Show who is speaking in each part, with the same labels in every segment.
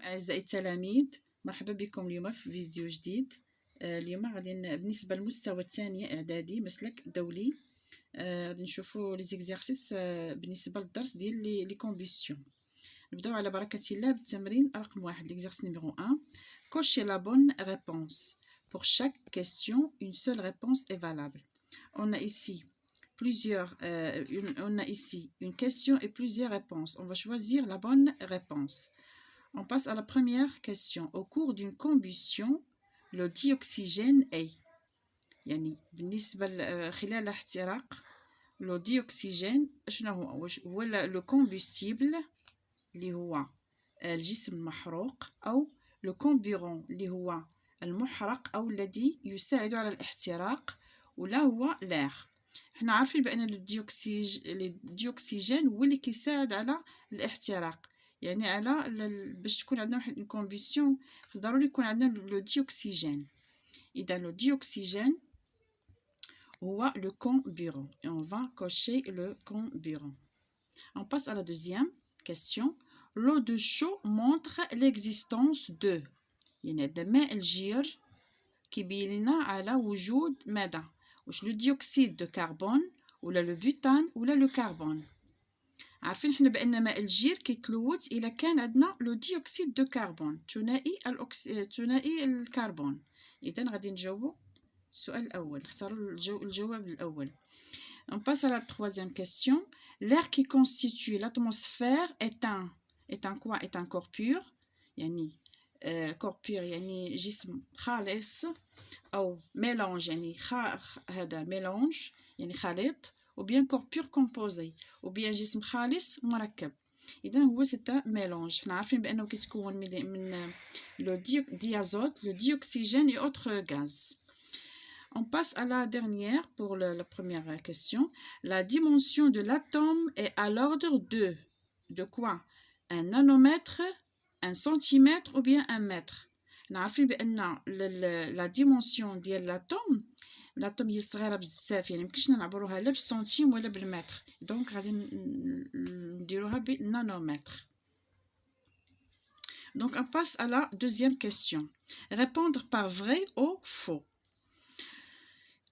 Speaker 1: أعزائي التلاميذ، مرحبا بكم اليوم في فيديو جديد. اليوم غادي بالنسبة للمستوى الثاني إعدادي مسلك دولي. غادي نشوفوا لي زيكزارسيس بالنسبة للدرس ديال لي كومبيسيون. نبداو على بركة الله بالتمرين رقم 1. L'exercice numéro 1. Cochez la bonne réponse. Pour chaque question, une seule réponse est valable. On a ici une question et plusieurs réponses. On va choisir la bonne réponse. On passe à la première question. Au cours d'une combustion, le dioxygène est يعني بالنسبة خلال الاحتراق le dioxygène شنو هو le combustible اللي هو الجسم المحروق أو le carburant اللي هو المحرق أو الذي يساعد على الاحتراق ولا هو l'air. حنا عارفين بأن الديوكسيجين هو اللي كيساعد على الاحتراق، يعني على باش تكون عندنا واحد الكومبيسيون ضروري يكون عندنا لو ديوكسيجين. اذا لو ديوكسيجين هو لو كومبيرون et on va cocher le carburant. On passe à la deuxième question. L'eau de chaud montre l'existence de يعني هذا الماء الجير كيبين لنا على وجود ماذا؟ واش لو ديوكسيد دو كربون ولا لو بوتان ولا لو كربون؟ عارفين حنا بان ماء الجير كيتلوث الا كان عندنا لو ديوكسيد دو كربون ثنائي الكربون. اذا غادي نجاوبوا السؤال الاول، نختاروا الجواب الاول. On passe à la troisième question. L'air qui constitue l'atmosphère est un corps pur يعني corps pur يعني جسم خالص أو mélange يعني هذا mélange يعني خليط ou bien corps pur composé ou bien جسم خالص مركب. إذا هو c'est un mélange. حنا عارفين بأنه كيتكون من le diazote, le dioxygène et autres gaz. On passe à la dernière pour la première question. La dimension de l'atome est à l'ordre de quoi? Un nanomètre, un centimètre ou bien un mètre. نعرفين بأن la dimension ديال l'atome هي صغيرة بزاف، يعني ممكنش نعبروها لا بالسنتيم ولا بالمتر، دونك غادي نديروها بالنانومتر. Donc on passe à la deuxième question. Répondre par vrai ou faux.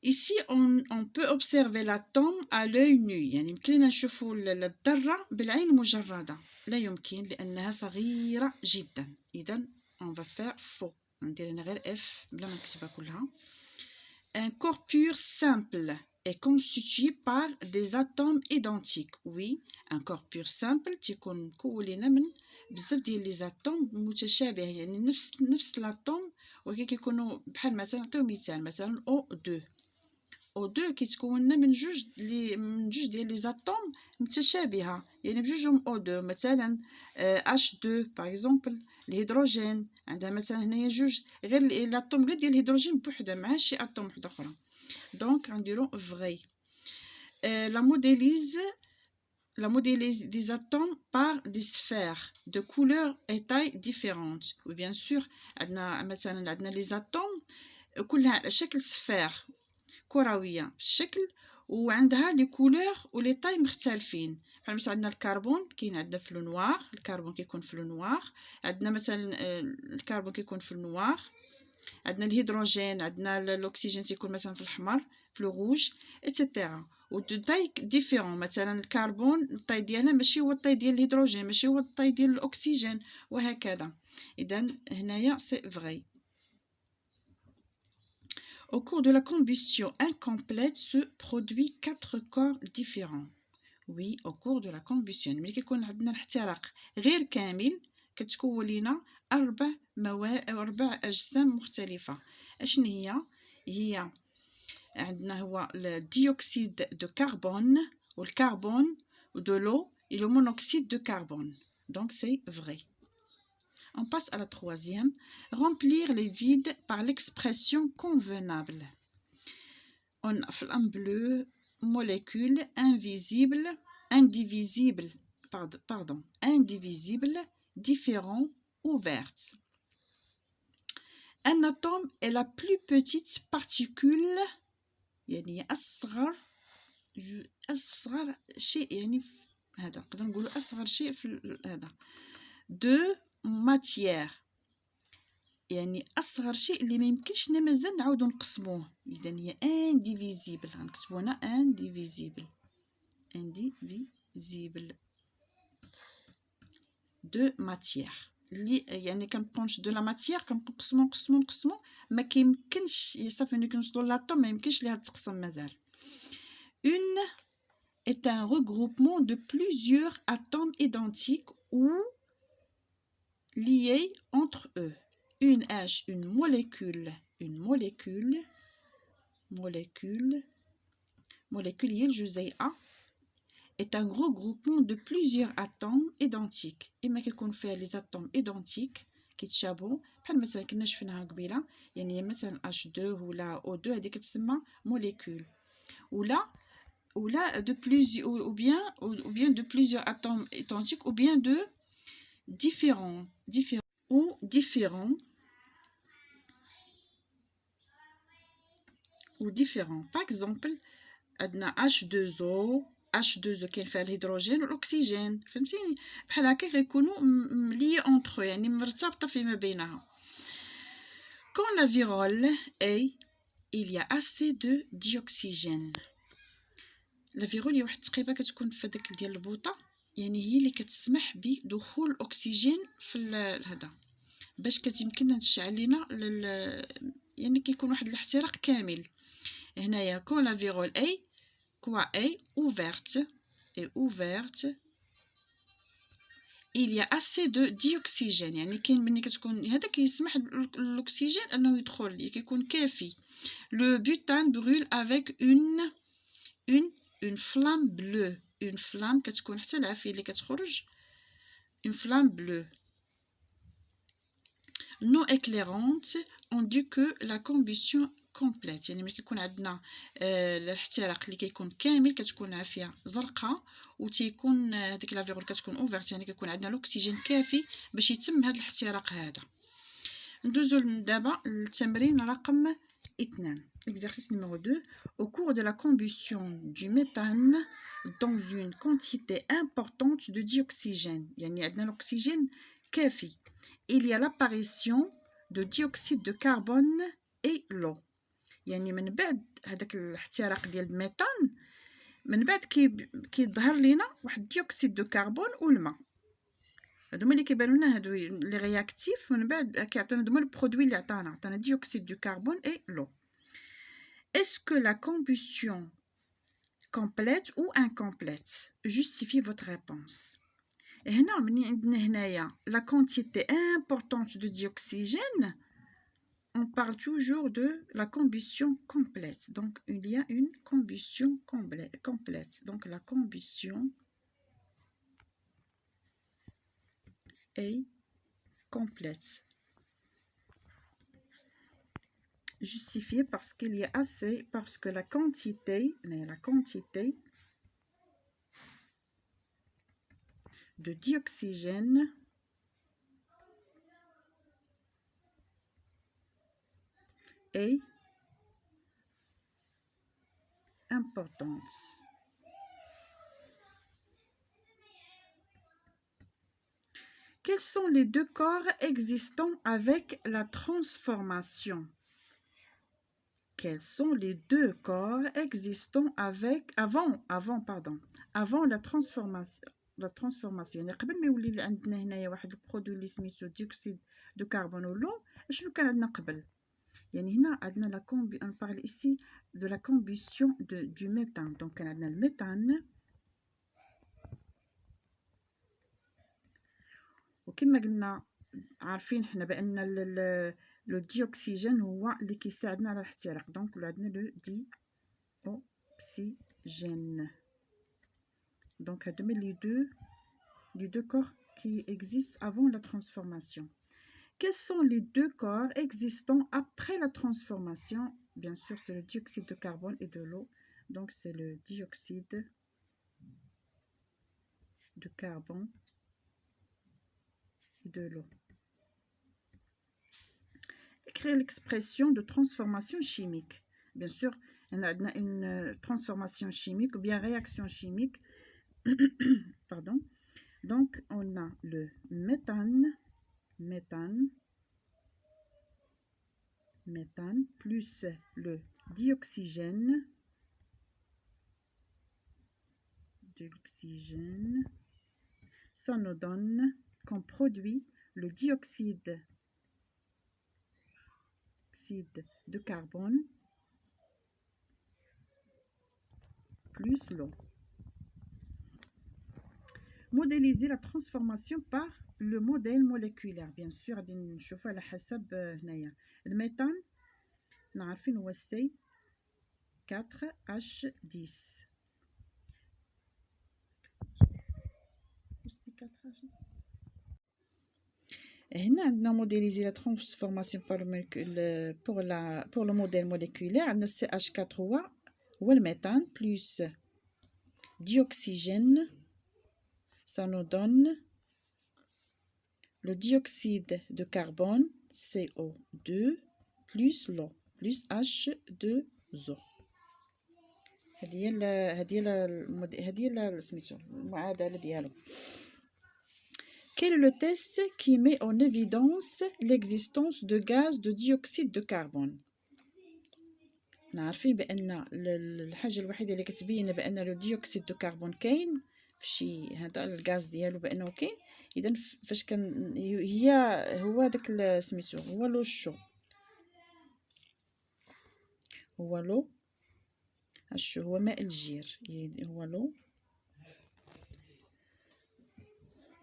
Speaker 1: Ici on peut observer l'atome à l'œil nu، يعني يمكننا نشوفوا الذرة بالعين المجردة، لا يمكن لأنها صغيرة جدا. إذا on va faire faux. ندير هنا غير F بلا ما نكتبها كلها. Un corps pur simple est constitué par des atomes identiques. Oui, un corps pur simple تيكون مكون من بزاف ديال لي زاتوم متشابه، يعني نفس الاتوم ولكن كيكونوا بحال مثلا نعطيو مثال مثلا O2 كيتكون من جوج ديال لي زاتوم متشابهه، يعني بجوجهم O2 مثلا H2 باغ اكزومبل. الهيدروجين عندها مثلا هنايا جوج غير الاتوم غير ديال الهيدروجين بوحده مع شي اتوم وحده اخرى. دونك غنديرو فري. la modélise des atomes par des sphères de couleurs et tailles différentes. و bien sûr عندنا مثلا les atomes كلها على شكل سفير كرويه في الشكل وعندها لي كولور ولي طاي مختلفين. بحال مثلا عندنا الكربون كاين عندنا في لو نوار، الكربون كيكون في لو نوار، عندنا مثلا الكربون كيكون في النوار، عندنا الهيدروجين عندنا الاكسجين تيكون مثلا في الاحمر في لو روج ايتترا و دو طاي ديفيرون. مثلا الكربون الطاي ديالها ماشي هو الطاي ديال الهيدروجين ماشي هو الطاي ديال الاكسجين وهكذا. اذا هنايا سي فري. Au cours de la combustion incomplète se produit 4 corps différents. Oui, au cours de la combustion ملي كيكون عندنا الاحتراق غير كامل كتكون لينا أربع أجسام مختلفة. أشنو هي عندنا هو الديوكسيد دو كربون والكربون ودو لو et le monoxyde de carbone. Donc c'est vrai. On passe à la troisième. Remplir les vides par l'expression convenable. On a en bleu molécule indivisible, différent ou verte. Un atome est la plus petite particule يعني أصغر شيء، يعني هذا نقدر نقولوا أصغر شيء في هذا de matière. يعني أصغر شيء اللي ما يمكنش مازال نعاودو نقسموه، إذا هي indivisible، غنكتبو هنا indivisible de matière. اللي يعني كنبقاوش دو لا ماتيير كنبقاو نقسمو ما كيمكنش صافي ملي كنوصلو لاتوم ما يمكنش ليها تقسم مازال. Une est un regroupement de plusieurs atomes identiques ou liés entre eux. Une molécule هي الجزيئة est un regroupement de plusieurs atomes identiques. إما كيكون فيها لي اتوم identiques كيتشابهوا بحال مثلا كنا شفناها قبيله، يعني مثلا H2 ولا O2 هذه كتسمى molécule، ولا de plusieurs ou bien de plusieurs atomes identiques ou bien de différents par exemple عندنا H2O كاين فيها الهيدروجين والاكسجين، فهمتيني؟ بحال هكا كيكونوا لي اونتر يعني مرتبطه فيما بينها. quand la virole est il y a assez de dioxygène. لا فيرول هي واحد التقيبه كتكون في داك ديال البوطه، يعني هي اللي كتسمح بدخول الاكسجين في هذا باش كتمكننا تشعل لينا يعني كيكون واحد الاحتراق كامل. هنايا quand la virole est ouverte il y a assez de dioxygène، يعني كاين ملي كتكون هذا كيسمح الاكسجين انه يدخل كيكون كافي. le butane brûle avec une flamme bleue. une flamme كتكون حتى العافيه اللي كتخرج une flamme bleue non éclairante on dit que la combustion complète. يعني ملي كيكون عندنا الاحتراق اللي كيكون كامل كتكون عافيه زرقاء وتيكون هذيك لا فيغول كتكون اوفرت، يعني كيكون عندنا الاكسجين كافي باش يتم هذا الاحتراق هذا. ندوزو دابا للتمرين رقم 2. Exercice numéro 2. Au cours de la combustion du méthane dans une quantité importante de dioxygène، يعني عندنا الأكسجين كافي، il y a l'apparition de dioxyde de carbone et l'eau. يعني من بعد هذاك الاحتراق ديال الميثان من بعد كيظهر لينا واحد ديوكسيد دو كربون والماء، هادو هما اللي كيبانوا لنا هادو لي رياكتيف، من بعد كيعطيونا هادو هما البرودوي اللي عطانا ديوكسيد دو كربون et l'eau. Est-ce que la combustion complète ou incomplète? Justifiez votre réponse. هنا مني عندنا هنايا la quantité importante de dioxygène, on parle toujours de la combustion complète. Donc il y a une combustion complète. Donc la combustion est complète. Justifié parce qu'il y a assez, parce que la quantité de dioxygène est importante. Quels sont les deux corps existants avec la transformation? Quels sont les deux corps existants avant la transformation. يعني قبل ما يولي عندنا هنايا واحد البرودوي اللي سميتو ديوكسيد دو كربون ولو، شنو كان عندنا قبل؟ يعني هنا عندنا on parle ici de la combustion du méthane. donc كان عندنا الميثان، وكما قلنا عارفين حنا بان لو ديوكسيجين هو اللي كيساعدنا على الاحتراق، دونك عندنا لو ديوكسيجين. donc هادو هما les deux corps qui existent avant la transformation. Quels sont les deux corps existants après la transformation? Bien sûr, c'est le dioxyde de carbone et de l'eau. Donc c'est le dioxyde de carbone et de l'eau. Écrire l'expression de transformation chimique. Bien sûr, on a une transformation chimique ou bien réaction chimique. Pardon. Donc on a le méthane méthane, plus le dioxygène, ça nous donne comme produit le dioxyde de carbone plus l'eau. Modéliser la transformation par le modèle moléculaire. Bien sûr غادي نشوفوا على حسب هنايا الميثان عارفين هو C 4H10. هنا عندنا modéliser la transformation par pour le modèle moléculaire. عندنا CH4 هو الميثان plus dioxygène, ça nous donne le dioxyde de carbone CO2 plus l'eau plus H2O. هذه سميتو المعادله ديالو. Quel est le test qui met en évidence l'existence de gaz de dioxyde de carbone? عارفين بان الحاجه الوحيده اللي كتبين بان لو ديوكسيد دو كربون كاين فشي هذا الغاز ديالو بانه كاين. اذا فاش كان هو داك سميتو هو لو شو، هو لو الشو هو ماء الجير، هو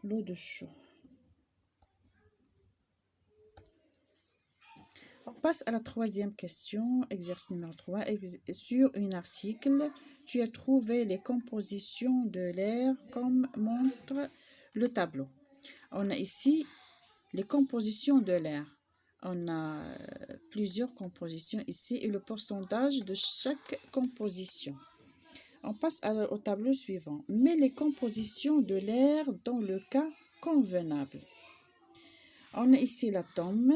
Speaker 1: l'eau de chaud. On passe à la troisième question, exercice numéro 3. Sur un article, tu as trouvé les compositions de l'air comme montre le tableau. On a ici les compositions de l'air. On a plusieurs compositions ici et le pourcentage de chaque composition. On passe au tableau suivant. Mets les compositions de l'air dans le cas convenable. On a ici l'atome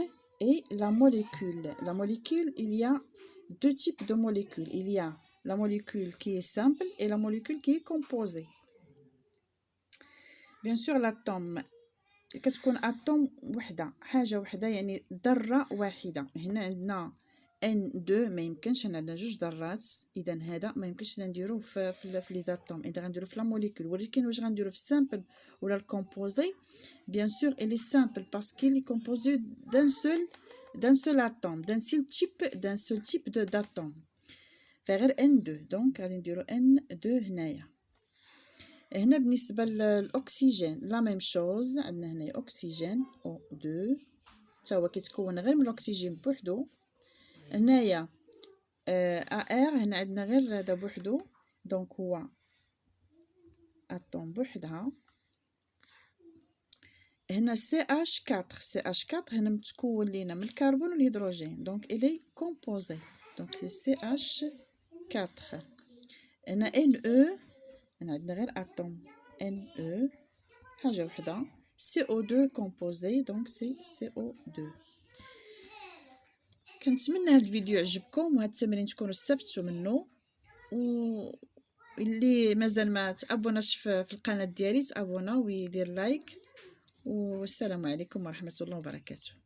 Speaker 1: et la molécule. La molécule, il y a deux types de molécules. Il y a la molécule qui est simple et la molécule qui est composée. Bien sûr, l'atome كتكون اتوم وحده، حاجه وحده، يعني ذره واحده. هنا عندنا N2 ما يمكنش، عندنا جوج ذرات، اذا هذا ما يمكنش نديروه في لي زاتوم، اذا غنديرو في لا موليكول. ولكن واش غنديرو في السامبل ولا الكومبوزي؟ بيان سور الي سامبل باسكو لي كومبوزي d'un seul atome, d'un seul type d'atome، فغير N2. دونك غادي نديرو N2 هنايا. هنا بالنسبه للاكسجين لا ميم شوز، عندنا هنا اكسجين O2 حتى هو كيتكون غير من الاكسجين بوحدو. هنايا AR هنا عندنا غير هذا بوحدو، دونك هو اتوم بوحدها. هنا CH4 هنا متكون لينا من الكربون والهيدروجين، دونك الي كومبوزي، دونك سي CH4. هنا NE هنا عندنا غير اتوم NE حاجه وحده، CO2 كومبوزي، دونك سي CO2. كنتمنى هاد الفيديو يعجبكم وهاد التمرين تكونوا استفدتوا منه، واللي مازال ما تابوناش في القناه ديالي تابونا ويدير لايك. والسلام عليكم ورحمه الله وبركاته.